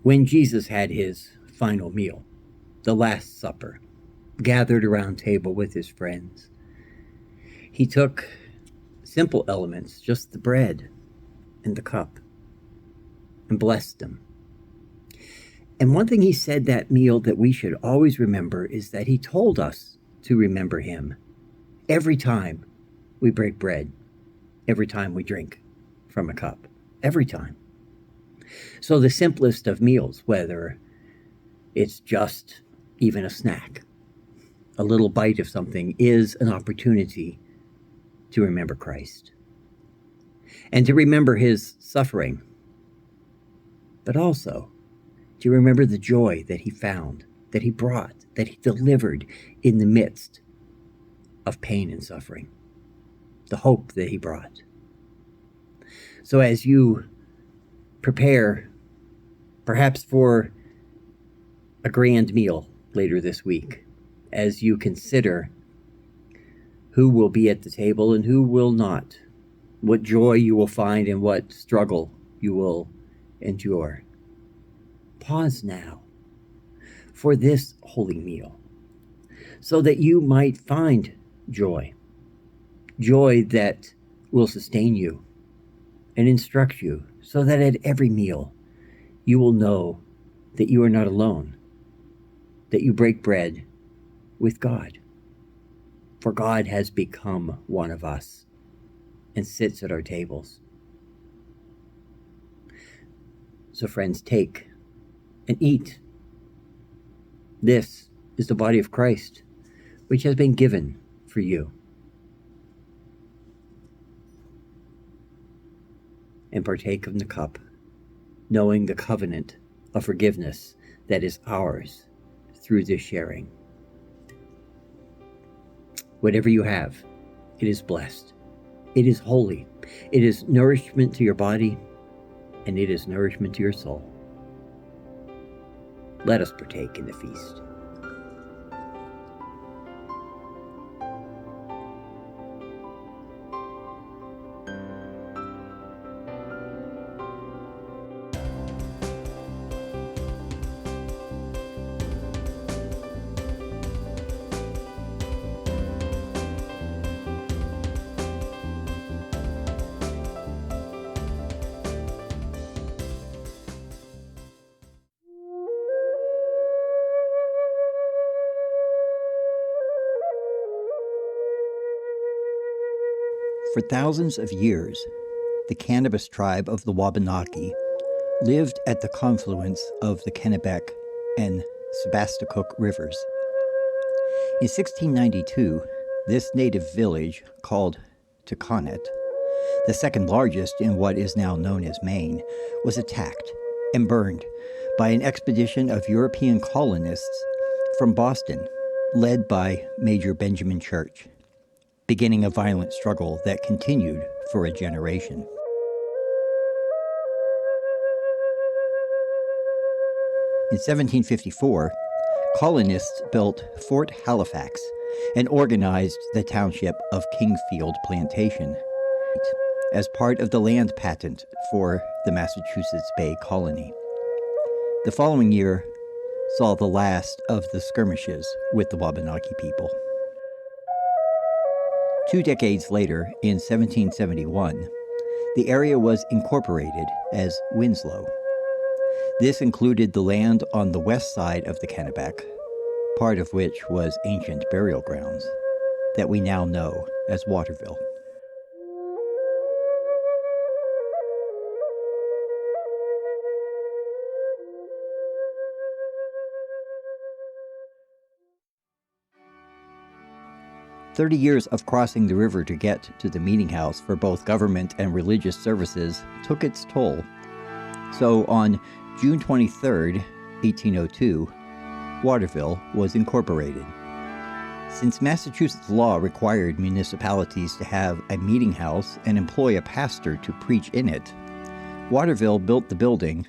When Jesus had his final meal, the Last Supper, gathered around table with his friends, he took simple elements, just the bread and the cup, and blessed them. And one thing he said that meal that we should always remember is that he told us to remember him every time we break bread, every time we drink from a cup, every time. So the simplest of meals, whether it's just even a snack, a little bite of something, is an opportunity to remember Christ and to remember his suffering, but also to remember the joy that he found, that he brought, that he delivered in the midst of pain and suffering, the hope that he brought. So as you prepare perhaps for a grand meal later this week, as you consider who will be at the table and who will not, what joy you will find and what struggle you will endure, pause now for this holy meal so that you might find joy, joy that will sustain you and instruct you, so that at every meal you will know that you are not alone, that you break bread with God. For God has become one of us and sits at our tables. So friends, take and eat. This is the body of Christ, which has been given for you. And partake of the cup, knowing the covenant of forgiveness that is ours through this sharing. Whatever you have, it is blessed. It is holy. It is nourishment to your body, and it is nourishment to your soul. Let us partake in the feast. For thousands of years, the cannabis tribe of the Wabanaki lived at the confluence of the Kennebec and Sebasticook rivers. In 1692, this native village, called Tucanet, the second largest in what is now known as Maine, was attacked and burned by an expedition of European colonists from Boston, led by Major Benjamin Church, beginning a violent struggle that continued for a generation. In 1754, colonists built Fort Halifax and organized the township of Kingfield Plantation as part of the land patent for the Massachusetts Bay Colony. The following year saw the last of the skirmishes with the Wabanaki people. 2 decades later, in 1771, the area was incorporated as Winslow. This included the land on the west side of the Kennebec, part of which was ancient burial grounds, that we now know as Waterville. "30 years of crossing the river to get to the meeting house for both government and religious services took its toll. So on June 23, 1802, Waterville was incorporated. Since Massachusetts law required municipalities to have a meeting house and employ a pastor to preach in it, Waterville built the building,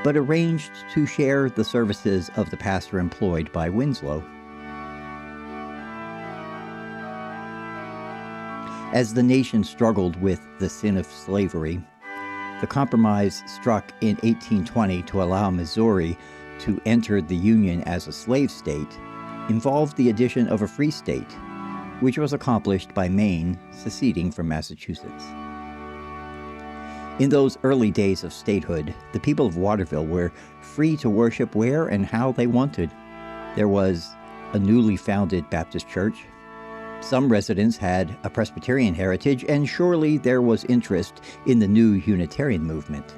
but arranged to share the services of the pastor employed by Winslow. As the nation struggled with the sin of slavery, The compromise struck in 1820 to allow Missouri to enter the Union as a slave state involved the addition of a free state, which was accomplished by Maine seceding from Massachusetts. In those early days of statehood, the people of Waterville were free to worship where and how they wanted. There was a newly founded Baptist church. Some residents had a Presbyterian heritage, and surely there was interest in the new Unitarian movement.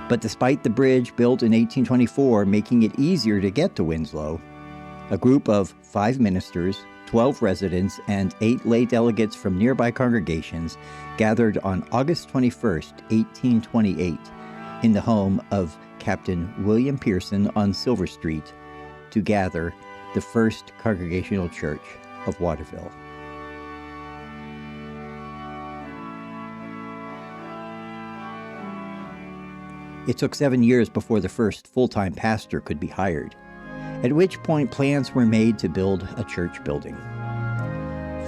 But despite the bridge built in 1824 making it easier to get to Winslow, a group of 5 ministers, 12 residents, and 8 lay delegates from nearby congregations gathered on August 21, 1828, in the home of Captain William Pearson on Silver Street to gather the First Congregational Church of Waterville. It took 7 years before the first full-time pastor could be hired, at which point plans were made to build a church building.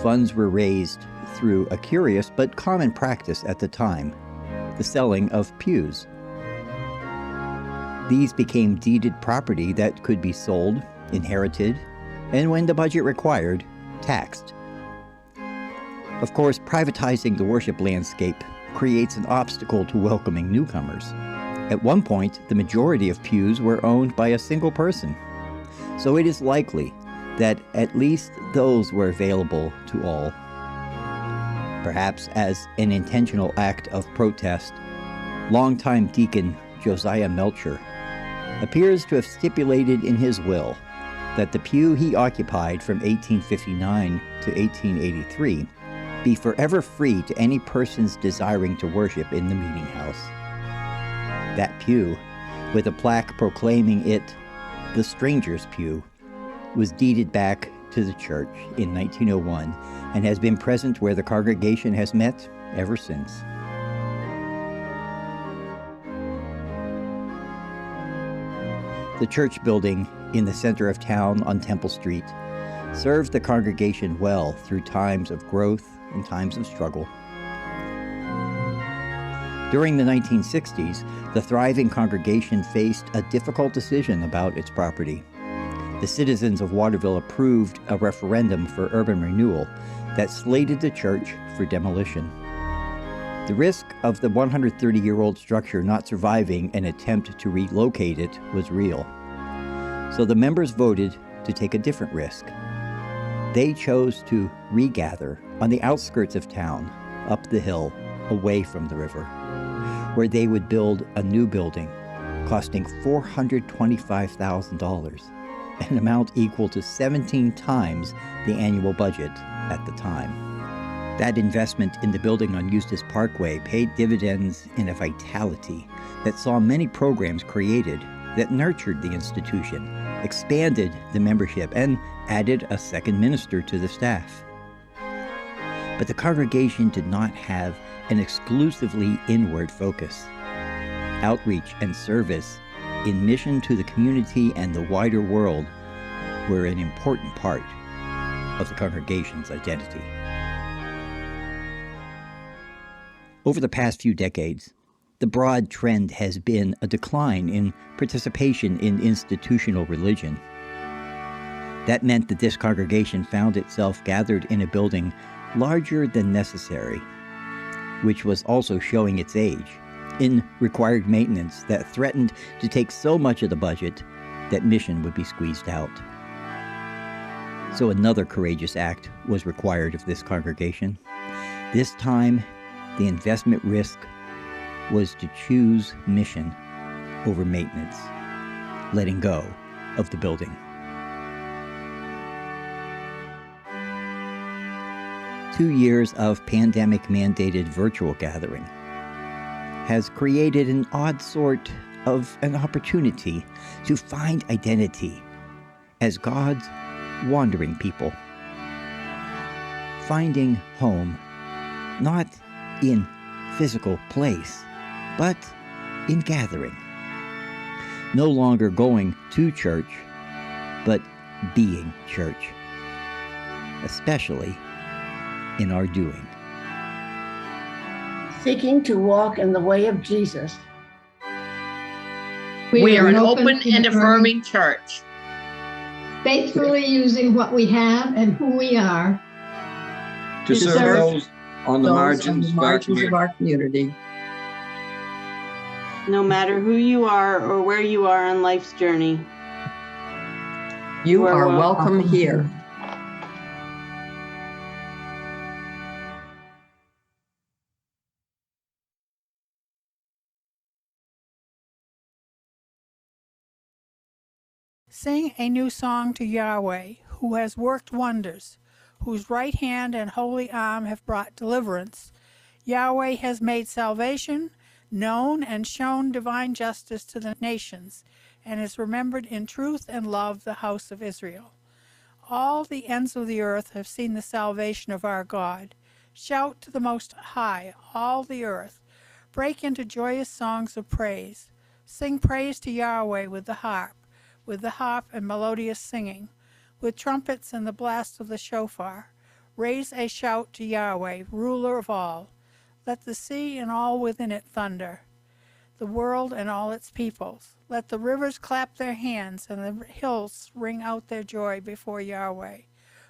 Funds were raised through a curious but common practice at the time, the selling of pews. These became deeded property that could be sold, inherited, and when the budget required, taxed. Of course, privatizing the worship landscape creates an obstacle to welcoming newcomers. At one point, the majority of pews were owned by a single person, so it is likely that at least those were available to all. Perhaps as an intentional act of protest, longtime deacon Josiah Melcher appears to have stipulated in his will that the pew he occupied from 1859 to 1883 be forever free to any persons desiring to worship in the meeting house. That pew, with a plaque proclaiming it the stranger's pew, was deeded back to the church in 1901 and has been present where the congregation has met ever since. The church building in the center of town on Temple Street served the congregation well through times of growth and times of struggle. During the 1960s, the thriving congregation faced a difficult decision about its property. The citizens of Waterville approved a referendum for urban renewal that slated the church for demolition. The risk of the 130-year-old structure not surviving an attempt to relocate it was real. So the members voted to take a different risk. They chose to regather on the outskirts of town, up the hill, away from the river, where they would build a new building costing $425,000, an amount equal to 17 times the annual budget at the time. That investment in the building on Eustis Parkway paid dividends in a vitality that saw many programs created that nurtured the institution, expanded the membership, and added a second minister to the staff. But the congregation did not have an exclusively inward focus. Outreach and service in mission to the community and the wider world were an important part of the congregation's identity. Over the past few decades, the broad trend has been a decline in participation in institutional religion. That meant that this congregation found itself gathered in a building larger than necessary, which was also showing its age, in required maintenance that threatened to take so much of the budget that mission would be squeezed out. So another courageous act was required of this congregation. This time, the investment risk was to choose mission over maintenance, letting go of the building. Two years of pandemic-mandated virtual gathering has created an odd sort of an opportunity to find identity as God's wandering people, finding home not in physical place, but in gathering. No longer going to church, but being church, especially in our doing. seeking to walk in the way of Jesus. We are an open and affirming church, faithfully using what we have and who we are to serve those on the margins of our community. No matter who you are or where you are on life's journey, You are welcome here. Sing a new song to Yahweh, who has worked wonders, whose right hand and holy arm have brought deliverance. Yahweh has made salvation known and shown divine justice to the nations, and has remembered in truth and love the house of Israel. All the ends of the earth have seen the salvation of our God. Shout to the Most High, all the earth. Break into joyous songs of praise. Sing praise to Yahweh with the harp and melodious singing, with trumpets and the blast of the shofar. Raise a shout to Yahweh, ruler of all. Let the sea and all within it thunder, the world and all its peoples. Let the rivers clap their hands and the hills ring out their joy before Yahweh,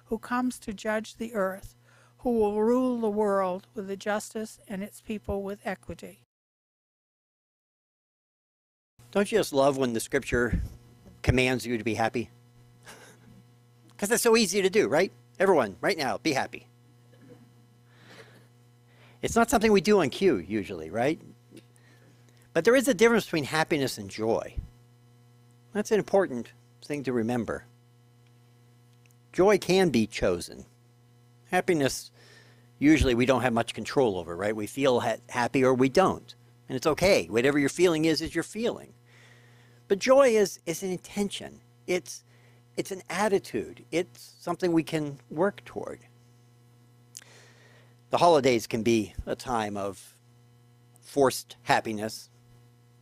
who comes to judge the earth, who will rule the world with the justice and its people with equity. Don't you just love when the scripture commands you to be happy? Because that's so easy to do, right? Everyone, right now, be happy. It's not something we do on cue usually, right? But there is a difference between happiness and joy. That's an important thing to remember. Joy can be chosen. Happiness, usually we don't have much control over, right? We feel happy or we don't. And it's okay. Whatever your feeling is your feeling. But joy is an intention. It's an attitude. It's something we can work toward. The holidays can be a time of forced happiness.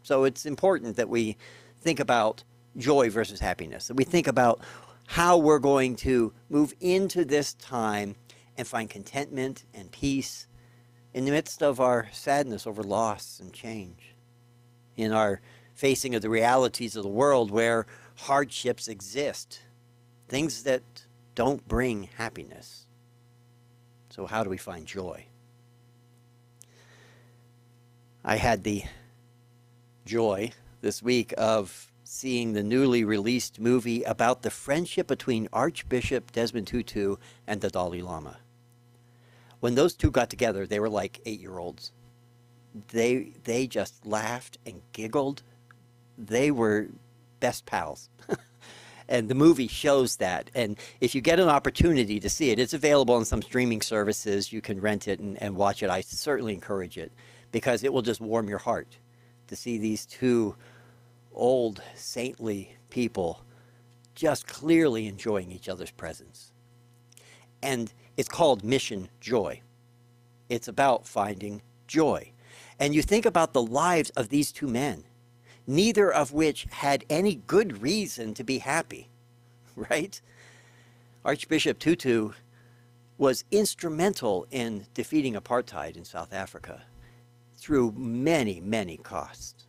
So it's important that we think about joy versus happiness, that we think about how we're going to move into this time and find contentment and peace in the midst of our sadness over loss and change, in our facing of the realities of the world where hardships exist, things that don't bring happiness. So how do we find joy? I had the joy this week of seeing the newly released movie about the friendship between Archbishop Desmond Tutu and the Dalai Lama. When those two got together, they were like 8-year-olds. They just laughed and giggled. They were best pals. And the movie shows that. And if you get an opportunity to see it, it's available on some streaming services. You can rent it and watch it. I certainly encourage it because it will just warm your heart to see these two old saintly people just clearly enjoying each other's presence. And it's called Mission Joy. It's about finding joy. And you think about the lives of these two men, neither of which had any good reason to be happy, right? Archbishop Tutu was instrumental in defeating apartheid in South Africa through many, many costs.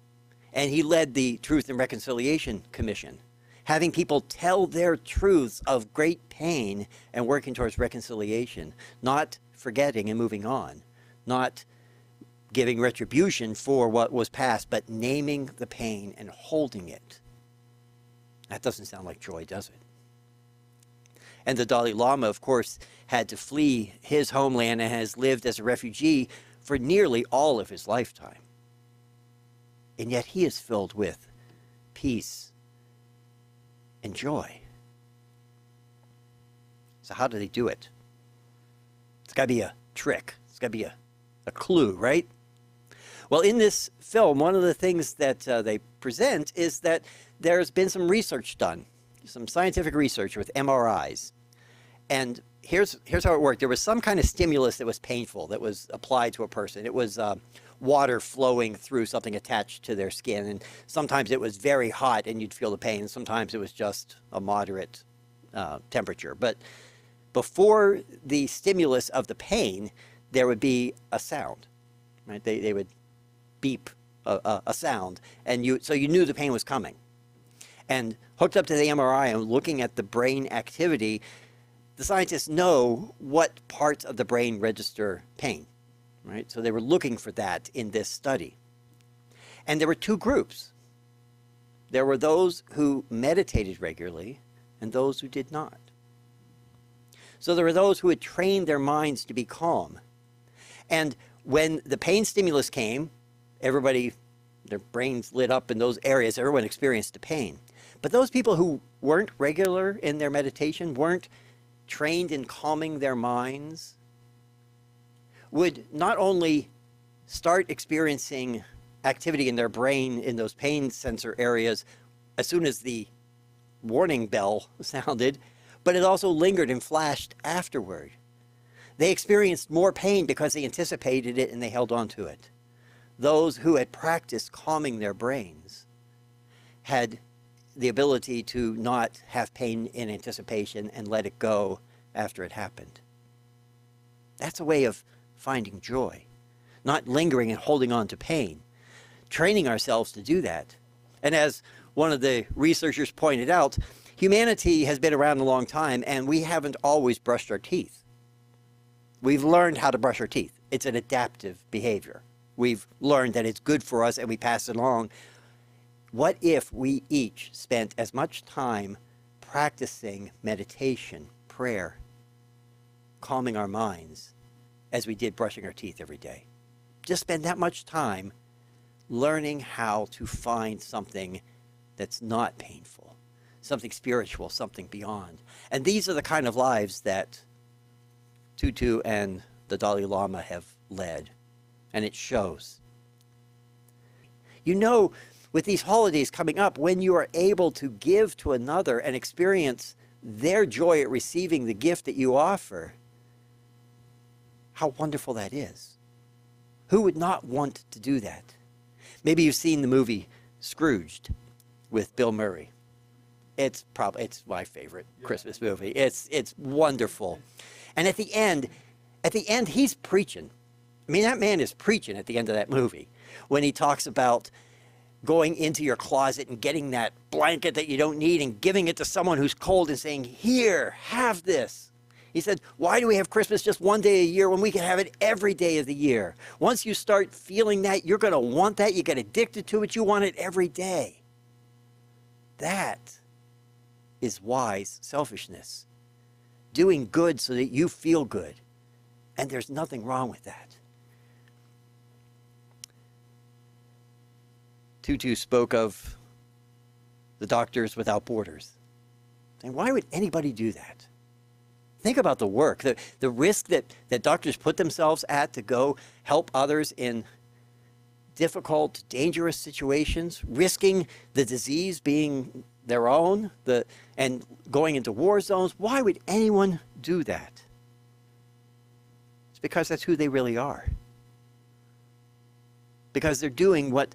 And he led the Truth and Reconciliation Commission, having people tell their truths of great pain and working towards reconciliation, not forgetting and moving on, not giving retribution for what was past, but naming the pain and holding it. That doesn't sound like joy, does it? And the Dalai Lama, of course, had to flee his homeland and has lived as a refugee for nearly all of his lifetime. And yet he is filled with peace and joy. So how do they do it? It's got to be a trick. It's got to be a clue, right? Well, in this film, one of the things that they present is that there's been some research done, some scientific research with MRIs. And here's how it worked. There was some kind of stimulus that was painful that was applied to a person. It was water flowing through something attached to their skin. And sometimes it was very hot and you'd feel the pain. Sometimes it was just a moderate temperature. But before the stimulus of the pain, there would be a sound. right? They would beep a sound, and so you knew the pain was coming. And hooked up to the MRI and looking at the brain activity, the scientists know what parts of the brain register pain, right? So they were looking for that in this study. And there were two groups. There were those who meditated regularly and those who did not. So there were those who had trained their minds to be calm. And when the pain stimulus came, everybody, their brains lit up in those areas, everyone experienced the pain. But those people who weren't regular in their meditation, weren't trained in calming their minds, would not only start experiencing activity in their brain in those pain sensor areas as soon as the warning bell sounded, but it also lingered and flashed afterward. They experienced more pain because they anticipated it and they held on to it. Those who had practiced calming their brains had the ability to not have pain in anticipation and let it go after it happened. That's a way of finding joy, not lingering and holding on to pain, training ourselves to do that. And as one of the researchers pointed out, humanity has been around a long time and we haven't always brushed our teeth. We've learned how to brush our teeth. It's an adaptive behavior. We've learned that it's good for us and we pass it along. What if we each spent as much time practicing meditation, prayer, calming our minds as we did brushing our teeth every day? Just spend that much time learning how to find something that's not painful, something spiritual, something beyond. And these are the kind of lives that Tutu and the Dalai Lama have led, and it shows. You know, with these holidays coming up, when you are able to give to another and experience their joy at receiving the gift that you offer, how wonderful that is. Who would not want to do that? Maybe you've seen the movie Scrooged with Bill Murray. It's my favorite Christmas movie. It's wonderful. And at the end, he's preaching. I mean, that man is preaching at the end of that movie when he talks about going into your closet and getting that blanket that you don't need and giving it to someone who's cold and saying, "Here, have this." He said, why do we have Christmas just one day a year when we can have it every day of the year? Once you start feeling that, you're going to want that. You get addicted to it. You want it every day. That is wise selfishness. Doing good so that you feel good. And there's nothing wrong with that. Tutu spoke of the Doctors Without Borders. And why would anybody do that? Think about the work, the risk that doctors put themselves at to go help others in difficult, dangerous situations, risking the disease being their own, and going into war zones. Why would anyone do that? It's because that's who they really are. Because they're doing what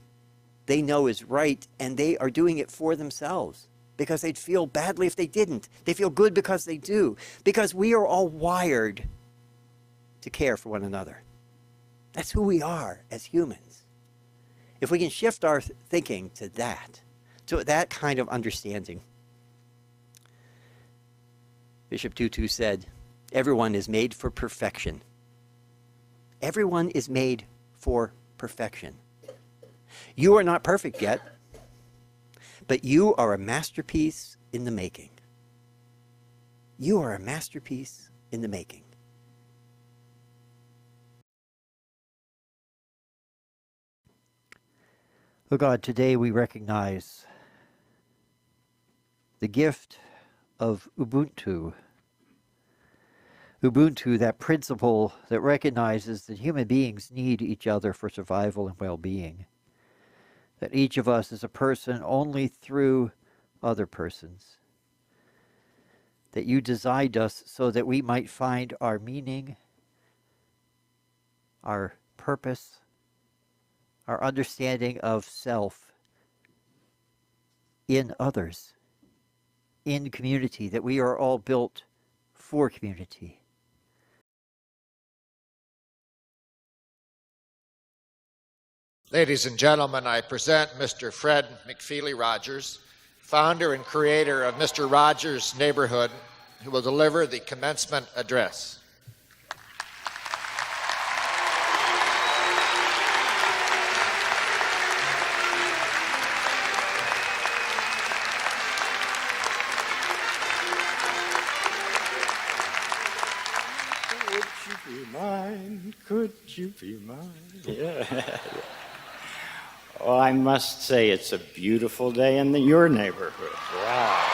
they know is right, and they are doing it for themselves. Because they'd feel badly if they didn't. They feel good because they do. Because we are all wired to care for one another. That's who we are as humans. If we can shift our thinking to that kind of understanding. Bishop Tutu said, everyone is made for perfection. Everyone is made for perfection. You are not perfect yet, but you are a masterpiece in the making. You are a masterpiece in the making. Oh God, today we recognize the gift of Ubuntu. Ubuntu, that principle that recognizes that human beings need each other for survival and well-being. That each of us is a person only through other persons. That you designed us so that we might find our meaning, our purpose, our understanding of self in others, in community, that we are all built for community. Ladies and gentlemen, I present Mr. Fred McFeely Rogers, founder and creator of Mr. Rogers' Neighborhood, who will deliver the commencement address. Could you be mine? Yeah. Well, I must say it's a beautiful day in your neighborhood. Wow.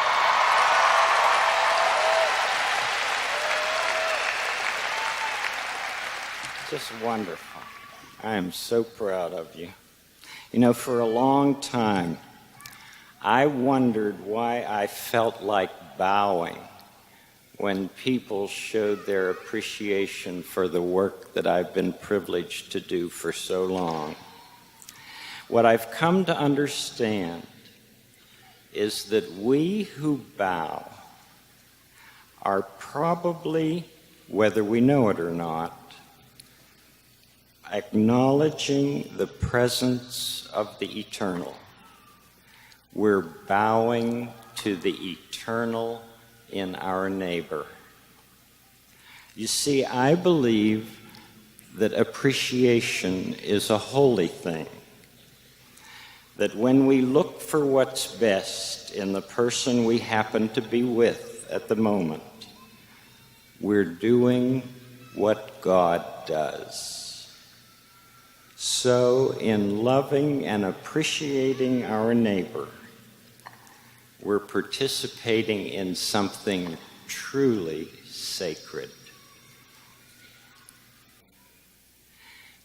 Just wonderful. I am so proud of you. You know, for a long time, I wondered why I felt like bowing when people showed their appreciation for the work that I've been privileged to do for so long. What I've come to understand is that we who bow are probably, whether we know it or not, acknowledging the presence of the eternal. We're bowing to the eternal in our neighbor. You see, I believe that appreciation is a holy thing. That when we look for what's best in the person we happen to be with at the moment, we're doing what God does. So, in loving and appreciating our neighbor, we're participating in something truly sacred.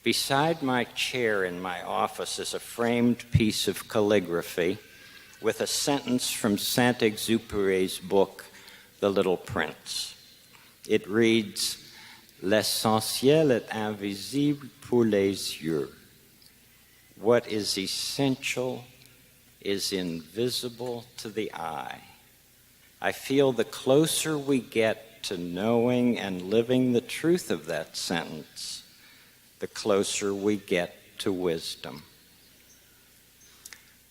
Beside my chair in my office is a framed piece of calligraphy with a sentence from Saint-Exupéry's book, The Little Prince. It reads, "L'essentiel est invisible pour les yeux." What is essential is invisible to the eye. I feel the closer we get to knowing and living the truth of that sentence, the closer we get to wisdom.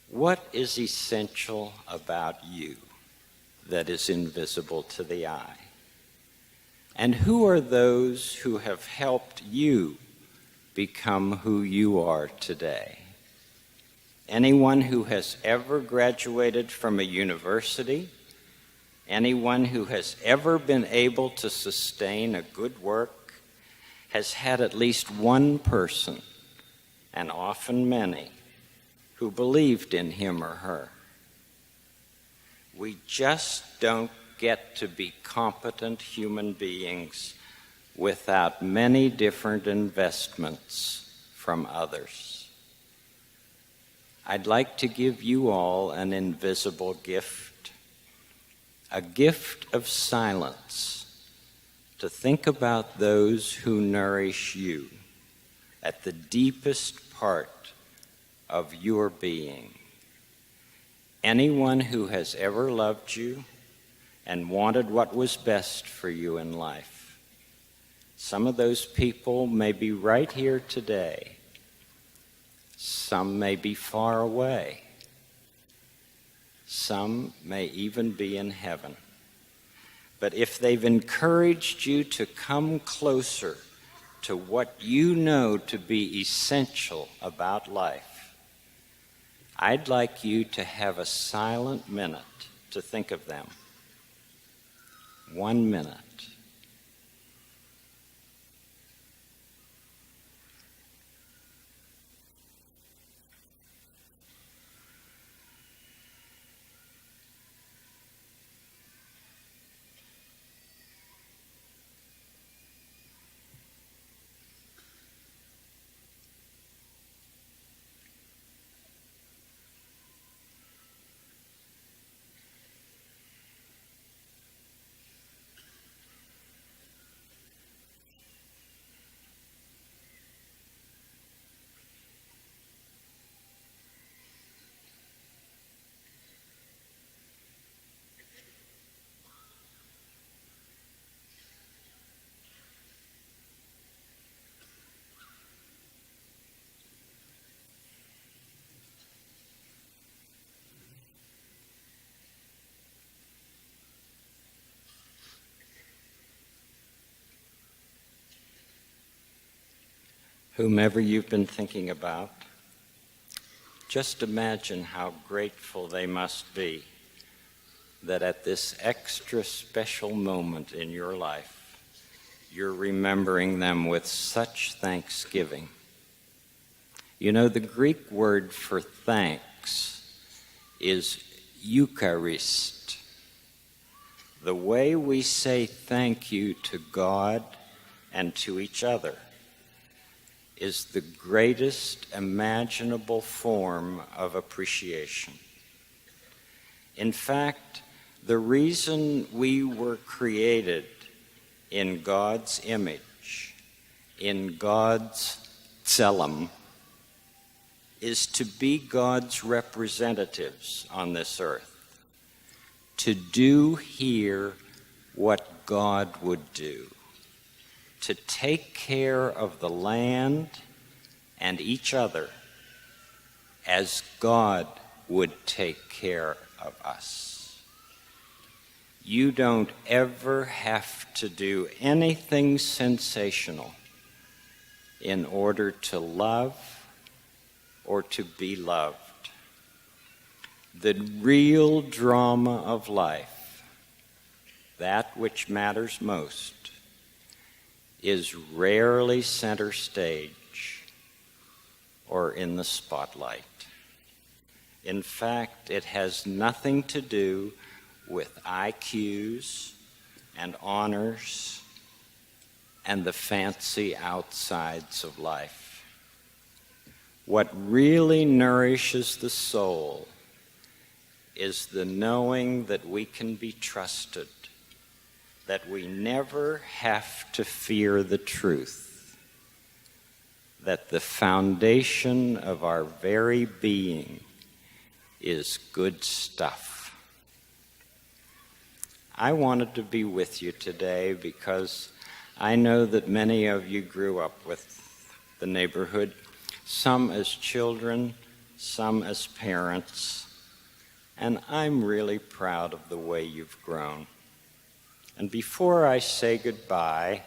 What is essential about you that is invisible to the eye? And who are those who have helped you become who you are today? Anyone who has ever graduated from a university, anyone who has ever been able to sustain a good work, has had at least one person, and often many, who believed in him or her. We just don't get to be competent human beings without many different investments from others. I'd like to give you all an invisible gift, a gift of silence, to think about those who nourish you at the deepest part of your being. Anyone who has ever loved you and wanted what was best for you in life. Some of those people may be right here today. Some may be far away. Some may even be in heaven. But if they've encouraged you to come closer to what you know to be essential about life, I'd like you to have a silent minute to think of them. 1 minute. whomever you've been thinking about, just imagine how grateful they must be that at this extra special moment in your life, you're remembering them with such thanksgiving. You know, the Greek word for thanks is Eucharist. The way we say thank you to God and to each other is the greatest imaginable form of appreciation. In fact, the reason we were created in God's image, in God's tselem, is to be God's representatives on this earth, to do here what God would do, to take care of the land and each other as God would take care of us. You don't ever have to do anything sensational in order to love or to be loved. The real drama of life, that which matters most, is rarely center stage or in the spotlight. In fact, it has nothing to do with IQs and honors and the fancy outsides of life. What really nourishes the soul is the knowing that we can be trusted, that we never have to fear the truth, that the foundation of our very being is good stuff. I wanted to be with you today because I know that many of you grew up with the neighborhood, some as children, some as parents, and I'm really proud of the way you've grown. And before I say goodbye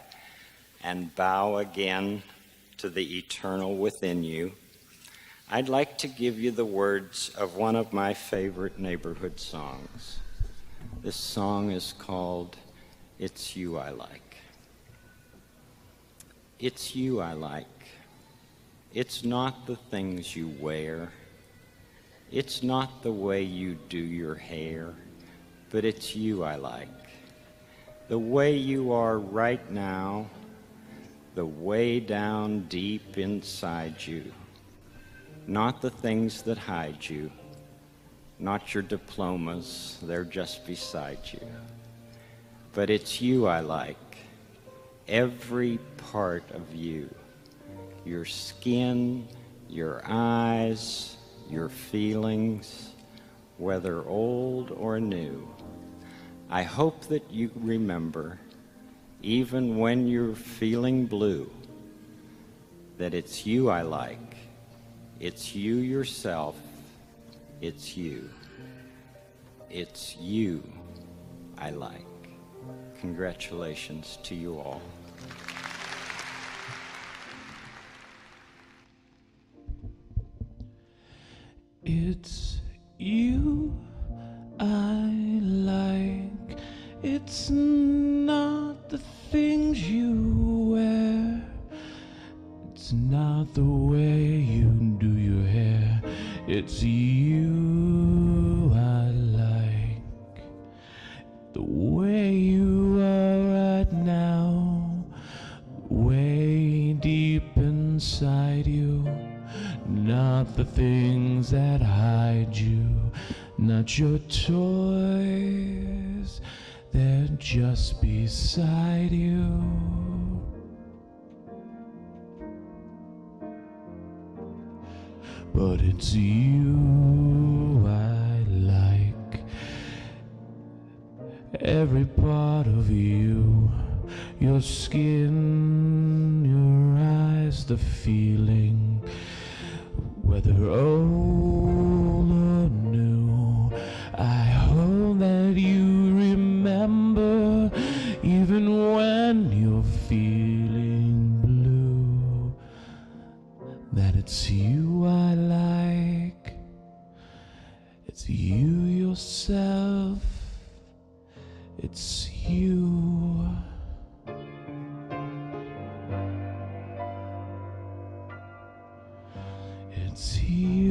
and bow again to the eternal within you, I'd like to give you the words of one of my favorite neighborhood songs. This song is called It's You I Like. It's you I like. It's not the things you wear. It's not the way you do your hair, but it's you I like. The way you are right now, the way down deep inside you. Not the things that hide you, not your diplomas, they're just beside you. But it's you I like, every part of you. Your skin, your eyes, your feelings, whether old or new. I hope that you remember, even when you're feeling blue, that it's you I like. It's you yourself. It's you. It's you I like. Congratulations to you all. It's you I like. It's not the things you wear. It's not the way you do your hair. It's you I like. The way you are right now, way deep inside you. Not the things that hide you, not your toys, they're just beside you. But it's you I like, every part of you, your skin, your eyes, the feeling, whether old or new. I hope that you remember, even when you're feeling blue, it's you I like. It's you yourself. It's you. It's you.